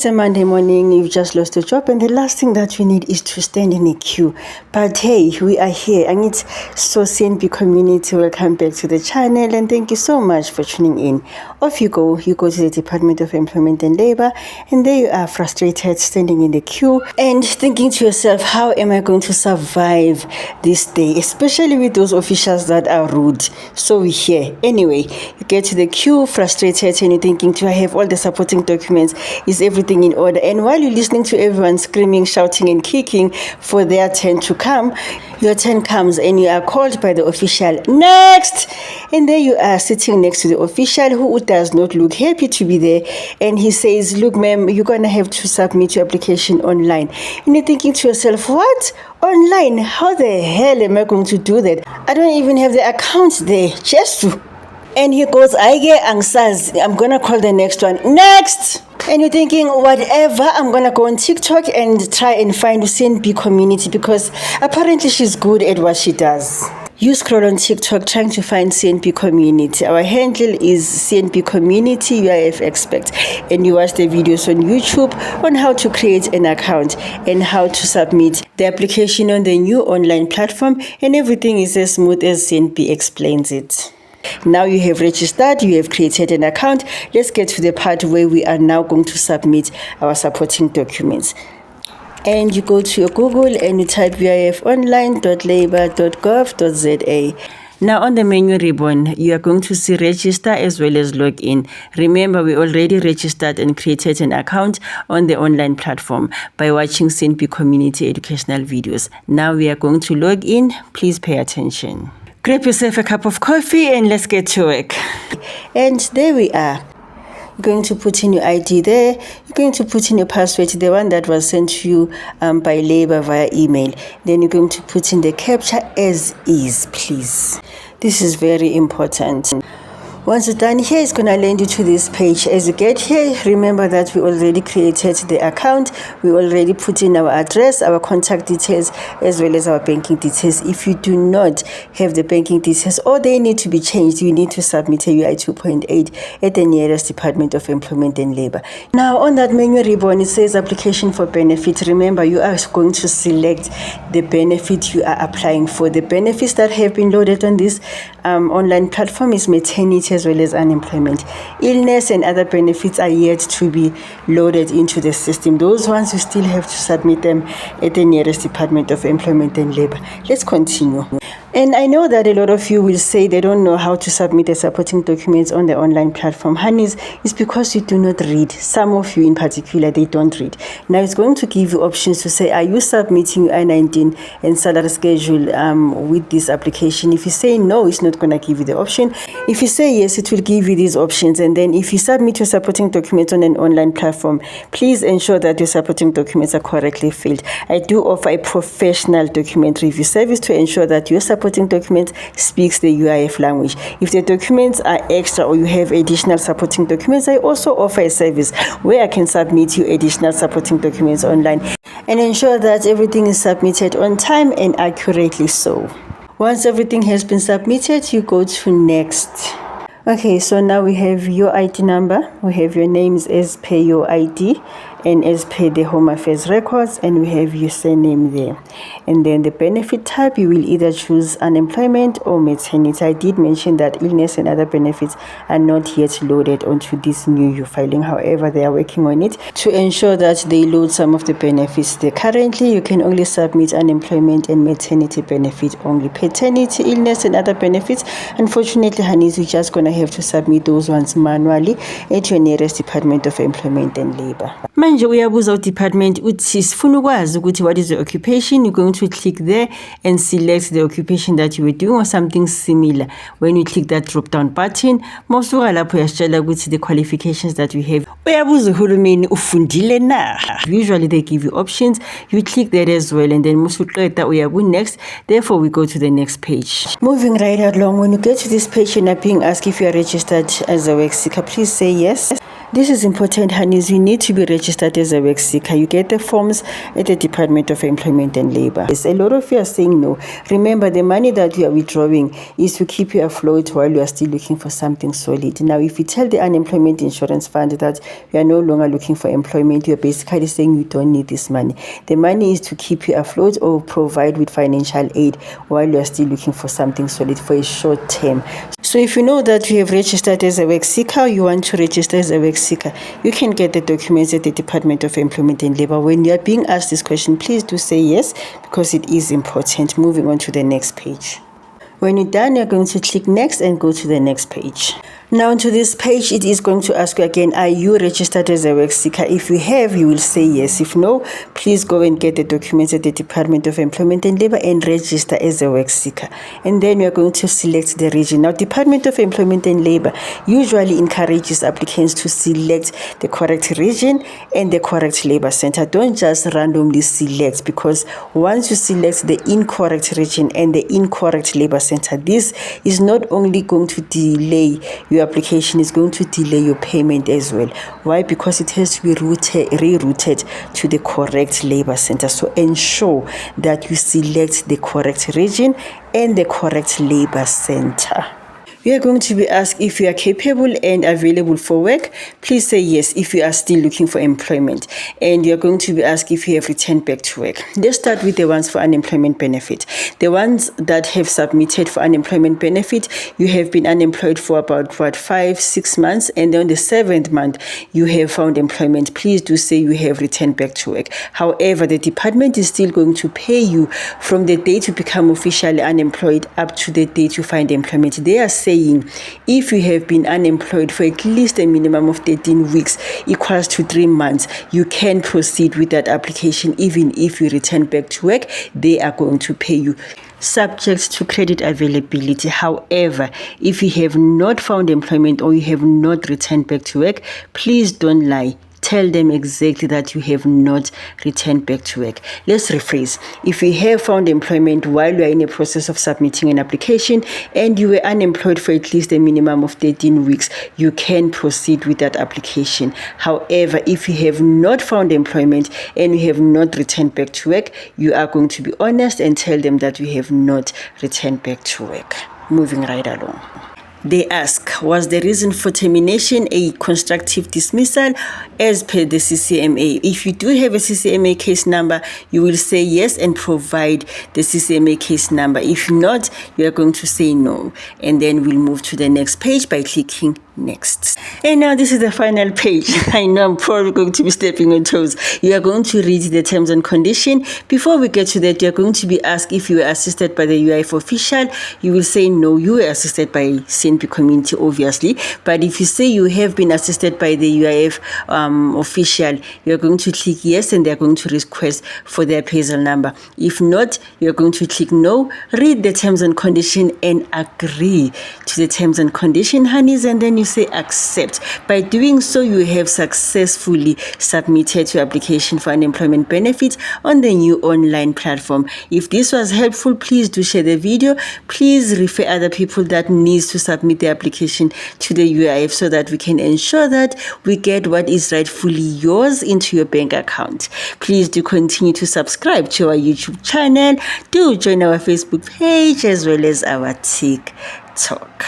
it's a Monday morning, you've just lost a job, and the last thing that you need is to stand in a queue. But hey, we are here, and it's so CNB Community. Welcome back to the channel, and thank you so much for tuning in. Off you go to the Department of Employment and Labor, and there you are, frustrated, standing in the queue, and thinking to yourself, how am I going to survive this day, especially with those officials that are rude. So we're here. Anyway, you get to the queue, frustrated, and you're thinking, do I have all the supporting documents? Is everything in order? And while you're listening to everyone screaming, shouting, and kicking for their turn to come, your turn comes and you are called by the official, next! And there you are, sitting next to the official who does not look happy to be there. And he says, look, ma'am, you're going to have to submit your application online. And you're thinking to yourself, what? Online? How the hell am I going to do that? I don't even have the account there. Just to. And he goes, I'm going to call the next one. Next! And you're thinking, whatever, I'm going to go on TikTok and try and find CNB Community because apparently she's good at what she does. You scroll on TikTok trying to find CNB Community. Our handle is CNB Community UIF Expert. And you watch the videos on YouTube on how to create an account and how to submit the application on the new online platform. And everything is as smooth as CNB explains it. Now you have registered, you have created an account. Let's get to the part where we are now going to submit our supporting documents. And you go to your Google and you type uifonline.labor.gov.za. Now on the menu ribbon, you are going to see register as well as log in. Remember, we already registered and created an account on the online platform by watching CNB Community educational videos. Now we are going to log in. Please pay attention. Grab yourself a cup of coffee and let's get to work. And there we are. You're going to put in your ID there. You're going to put in your password, the one that was sent to you by Labor via email. Then you're going to put in the captcha as is, please. This is very important. Once you're done here, it's going to land you to this page. As you get here, remember that we already created the account. We already put in our address, our contact details, as well as our banking details. If you do not have the banking details or they need to be changed, you need to submit a UI 2.8 at the nearest Department of Employment and Labor. Now, on that menu ribbon, it says application for benefit. Remember, you are going to select the benefit you are applying for. The benefits that have been loaded on this online platform is maternity as well as unemployment. Illness and other benefits are yet to be loaded into the system. Those ones you still have to submit them at the nearest Department of Employment and Labor. Let's continue. And I know that a lot of you will say they don't know how to submit the supporting documents on the online platform. Honeys, it's because you do not read. Some of you in particular, they don't read. Now it's going to give you options to say, are you submitting your I-19 and salary schedule with this application? If you say no, it's not going to give you the option. If you say yes, it will give you these options. And then if you submit your supporting documents on an online platform, please ensure that your supporting documents are correctly filled. I do offer a professional document review service to ensure that your supporting document speaks the UIF language. If the documents are extra or you have additional supporting documents, I also offer a service where I can submit you additional supporting documents online and ensure that everything is submitted on time and accurately so. Once everything has been submitted, you go to next. Okay, so now we have your ID number, we have your names as per your ID and as per the Home Affairs records, and we have your surname there. And then the benefit type, you will either choose unemployment or maternity. I did mention that illness and other benefits are not yet loaded onto this new filing. However, they are working on it to ensure that they load some of the benefits there. Currently, you can only submit unemployment and maternity benefit only. Paternity, illness and other benefits, unfortunately, honeys, you're just going to have to submit those ones manually at your nearest Department of Employment and Labor. Manje uyabuza department uthi sifuna ukwazi ukuthi what is the occupation. You're going to click there and select the occupation that you were doing or something similar. When you click that drop down button, most lapho yasitshela ukuthi the qualifications that we have. Uyabuza uhulumeni ufundile na? Usually they give you options. You click that as well, and then musuqeda uyabu next. Therefore we go to the next page. Moving right along, when you get to this page, you're being asked if you are registered as a work seeker. Please say yes. This is important, honeys. You need to be registered as a work seeker. You get the forms at the Department of Employment and Labor. Yes, a lot of you are saying no. Remember, the money that you are withdrawing is to keep you afloat while you are still looking for something solid. Now, if you tell the Unemployment Insurance Fund that you are no longer looking for employment, you're basically saying you don't need this money. The money is to keep you afloat or provide with financial aid while you are still looking for something solid for a short term. So if you know that you have registered as a work seeker, you want to register as a work seeker, you can get the documents at the Department of Employment and Labor. When you are being asked this question, please do say yes, because it is important. Moving on to the next page. When you're done, you're going to click next and go to the next page. Now to this page, it is going to ask you again, are you registered as a work seeker? If you have, you will say yes. If no, please go and get the documents at the Department of Employment and Labor and register as a work seeker. And then you're going to select the region. Now, Department of Employment and Labor usually encourages applicants to select the correct region and the correct labor center. Don't just randomly select, because once you select the incorrect region and the incorrect labor center, this is not only going to delay your application, is going to delay your payment as well. Why? Because it has to be rerouted to the correct labor center. So ensure that you select the correct region and the correct labor center. We are going to be asked if you are capable and available for work. Please say yes if you are still looking for employment. And you are going to be asked if you have returned back to work. Let's start with the ones for unemployment benefit. The ones that have submitted for unemployment benefit, you have been unemployed for about 5-6 months, and on the 7th month you have found employment. Please do say you have returned back to work. However, the department is still going to pay you from the date you become officially unemployed up to the date you find employment. They are saying if you have been unemployed for at least a minimum of 13 weeks equals to 3 months, you can proceed with that application. Even if you return back to work, they are going to pay you, subject to credit availability. However, if you have not found employment or you have not returned back to work, please don't lie. Tell them exactly that you have not returned back to work. Let's rephrase. If you have found employment while you are in a process of submitting an application and you were unemployed for at least a minimum of 13 weeks, you can proceed with that application. However, if you have not found employment and you have not returned back to work, you are going to be honest and tell them that you have not returned back to work. Moving right along. They ask, was the reason for termination a constructive dismissal as per the CCMA? If you do have a CCMA case number, you will say yes and provide the CCMA case number. If not, you are going to say no. And then we'll move to the next page by clicking next. And now this is the final page. I know I'm probably going to be stepping on toes. You are going to read the terms and condition. Before we get to that, you are going to be asked if you were assisted by the UIF official. You will say no, you were assisted by CNB COMMUNITY, obviously. But if you say you have been assisted by the UIF official, you are going to click yes and they are going to request for their appraisal number. If not, you are going to click no, read the terms and condition and agree to the terms and condition, honeys, and then you say accept. By doing so, you have successfully submitted your application for unemployment benefits on the new online platform. If this was helpful, please do share the video. Please refer other people that needs to submit the application to the UIF so that we can ensure that we get what is rightfully yours into your bank account. Please do continue to subscribe to our YouTube channel. Do join our Facebook page as well as our TikTok.